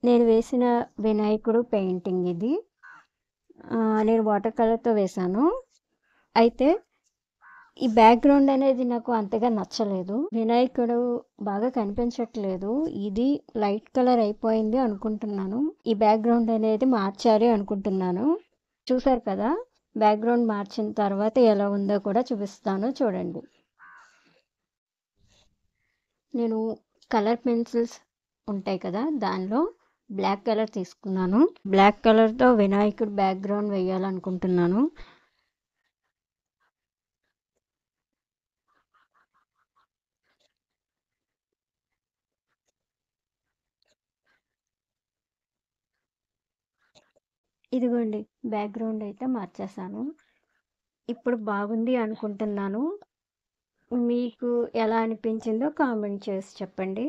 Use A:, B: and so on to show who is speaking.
A: నేను వేసిన వినాయకుడు పెయింటింగ్ ఇది. నేను వాటర్ కలర్‌తో వేశాను. అయితే ఈ బ్యాక్‌గ్రౌండ్ అనేది నాకు అంతగా నచ్చలేదు. వినాయకుడు బాగా కనిపించట్లేదు. ఇది లైట్ కలర్ అయిపోయింది అనుకుంటున్నాను. ఈ బ్యాక్‌గ్రౌండ్ అనేది మార్చాలి అనుకుంటున్నాను. చూసారు కదా! బ్యాక్‌గ్రౌండ్ మార్చిన తర్వాత ఎలా ఉందో కూడా చూపిస్తాను చూడండి. నేను కలర్ పెన్సిల్స్ ఉంటాయి కదా! దానిలో బ్లాక్ కలర్ తీసుకున్నాను. బ్లాక్ కలర్‌తో వినాయకుడు బ్యాక్‌గ్రౌండ్ వేయాలనుకుంటున్నాను. ఇదిగోండి బ్యాక్‌గ్రౌండ్ అయితే మార్చేశాను. ఇప్పుడు బాగుంది అనుకుంటున్నాను. మీకు ఎలా అనిపించిందో కామెంట్ చేసి చెప్పండి.